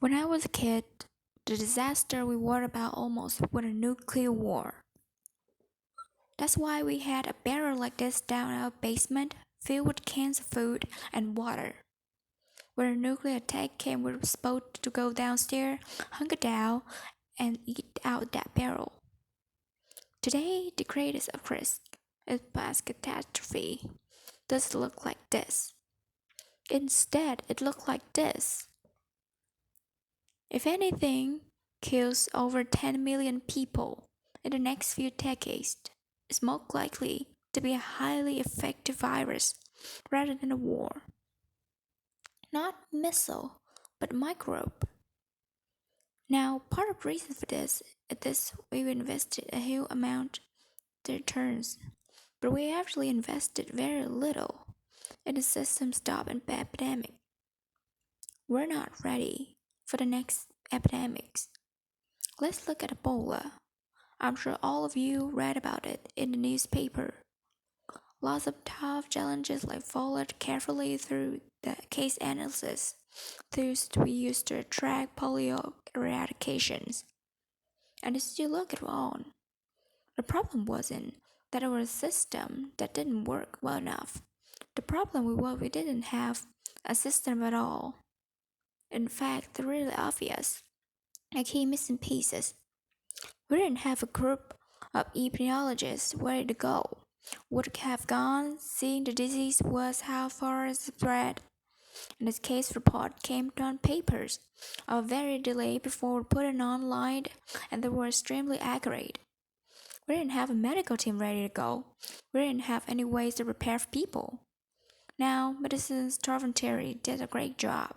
When I was a kid, the disaster we worried about almost was a nuclear war. That's why we had a barrel like this down our basement, filled with cans of food and water. When a nuclear attack came, we were supposed to go downstairs, hunker down, and eat out that barrel. Today, the greatest of risks is past catastrophe. Does it look like this? Instead, it looked like this. If anything kills over 10 million people in the next few decades, it's most likely to be a highly effective virus rather than a war. Not missile, but microbe. Now, part of the reason for this is this we've invested a huge amount to returns, but we actually invested very little in the system stop an epidemic. We're not ready for the next epidemics. Let's look at Ebola. I'm sure all of you read about it in the newspaper. Lots of tough challenges like followed carefully through the case analysis tools we used to track polio eradications. And still look it on. The problem wasn't that it was a system that didn't work well enough. The problem was we didn't have a system at all. In fact, the really obvious, a key missing pieces. We didn't have a group of epidemiologists ready to go. Would have gone, seeing the disease was how far it spread, and this case report came on papers. A very delayed before we put it online, and they were extremely accurate. We didn't have a medical team ready to go. We didn't have any ways to prepare for people. Now, Medicine's Torventary did a great job,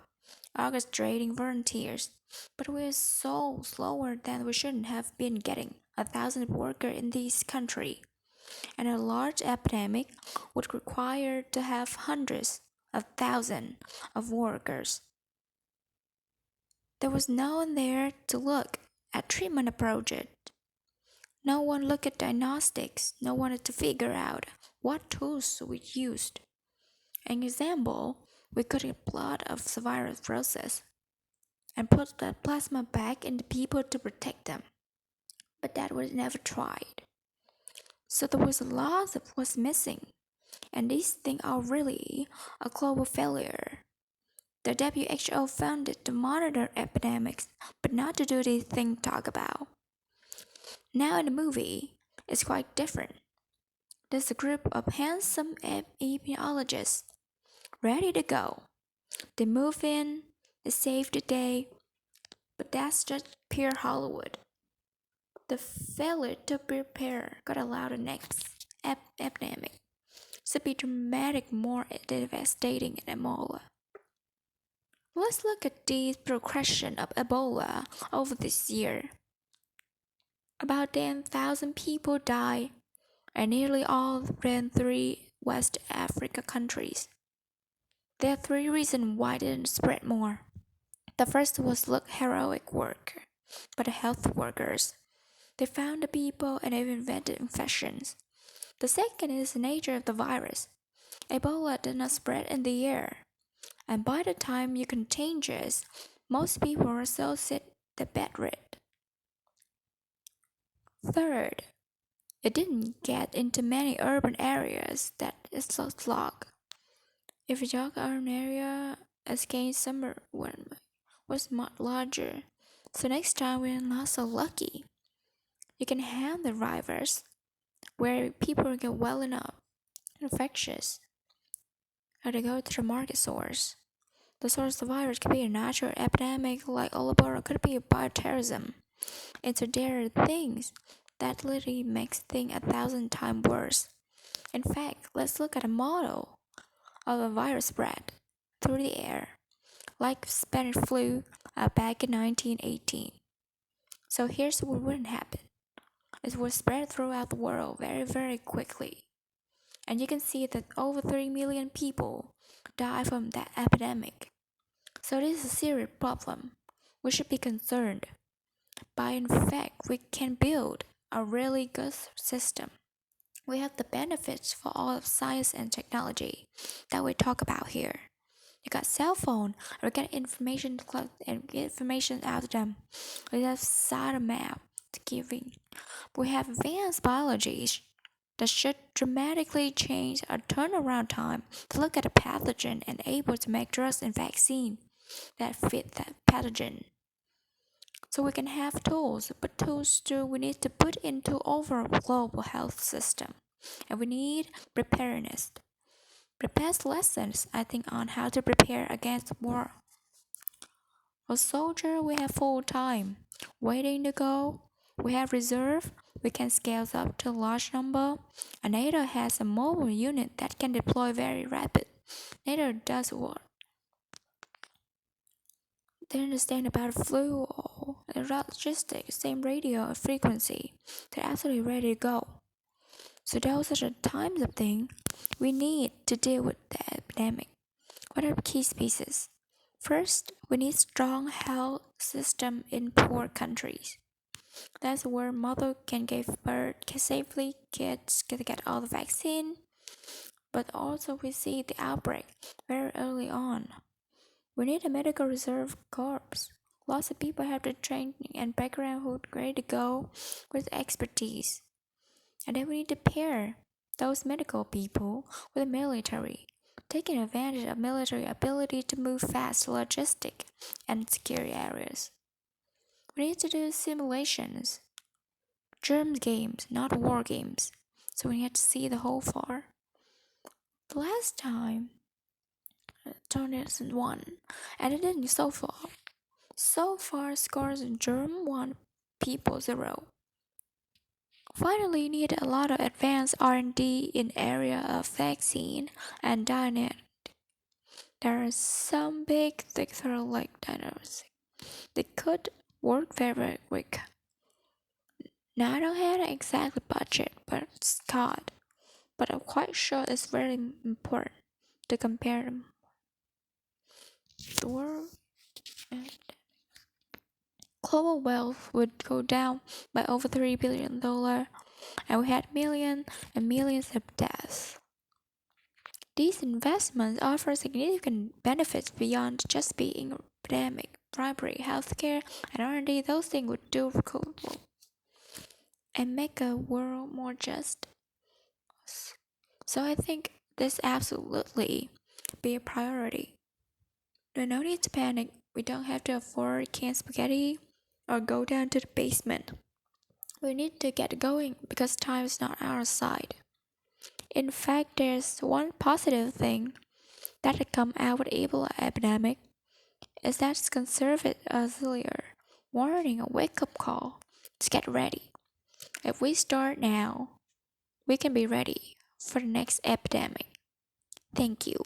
orchestrating volunteers, but we're so slower than we shouldn't have been getting 1,000 workers in this country, and a large epidemic would require to have hundreds of thousands of workers. There was no one there to look at treatment approaches. No one looked at diagnostics. No one to figure out what tools we used. An example, we could get blood of the virus process and put that plasma back in the people to protect them. But that was never tried. So there was a lot that was missing. And these things are really a global failure. The WHO founded to monitor epidemics, but not to do these things talk about. Now in the movie, it's quite different. There's a group of handsome epidemiologists ready to go. They move in, they save the day, but that's just pure Hollywood. The failure to prepare could allow the next epidemic to be dramatic, more devastating than Ebola. Let's look at the progression of Ebola over this year. About 10,000 people died, and nearly all in three West Africa countries. There are three reasons why it didn't spread more. The first was look heroic work by the health workers. They found the people and they invented infections. The second is the nature of the virus. Ebola did not spread in the air, and by the time you contagious, most people were so sick they bedridden. Third, it didn't get into many urban areas that it's so slog. If your urban area against summer one was much larger, so next time we're not so lucky. You can have the rivers where people get well enough infectious or they go to the market source. The source of the virus could be a natural epidemic like Ebola, or could be a bioterrorism. And so there are things that literally makes things 1,000 times worse. In fact, let's look at a model of a virus spread through the air, like Spanish flu back in 1918. So here's what wouldn't happen. It would spread throughout the world very, very quickly. And you can see that over 3 million people die from that epidemic. So this is a serious problem. We should be concerned. But in fact, we can build a really good system. We have the benefits for all of science and technology that we talk about here. They got cell phone, we get information and get information out of them. We have side map to giving. We have advanced biology that should dramatically change our turnaround time to look at a pathogen and able to make drugs and vaccine that fit that pathogen. So we can have tools, but tools too we need to put into overall global health system. And we need preparedness. Prepares lessons, I think, on how to prepare against war. For soldier, we have full time, waiting to go. We have reserve. We can scale up to a large number. And NATO has a mobile unit that can deploy very rapid. NATO does work. They understand about flu or logistics, same radio frequency. They're absolutely ready to go. So those are the types of things we need to deal with the epidemic. What are the key pieces? First, we need strong health system in poor countries. That's where mother can give birth safely, kids can get all the vaccine, but also we see the outbreak very early on. We need a medical reserve corps. Lots of people have the training and background who are ready to go with expertise. And then we need to pair those medical people with the military, taking advantage of military ability to move fast to logistic and security areas. We need to do simulations, germ games, not war games. So we need to see the whole far. The last time, 2001, and it didn't so far. So far, scores in germ 1, people 0. Finally, need a lot of advanced R&D in area of vaccine and diagnostic. There are some big sectors like diagnostic. They could work very quick. Now I don't have an exact budget, but it's caught. But I'm quite sure it's very important to compare them. The world and global wealth would go down by over $3 billion, and we had millions and millions of deaths. These investments offer significant benefits beyond just being epidemic, bribery, healthcare, and R&D. Those things would do cool and make a world more just. So I think this absolutely be a priority. There's no need to panic. We don't have to afford canned spaghetti or go down to the basement. We need to get going because time is not our side. In fact, there's one positive thing that had come out with Ebola epidemic is that it's conserved earlier, warning a wake-up call to get ready. If we start now, we can be ready for the next epidemic. Thank you.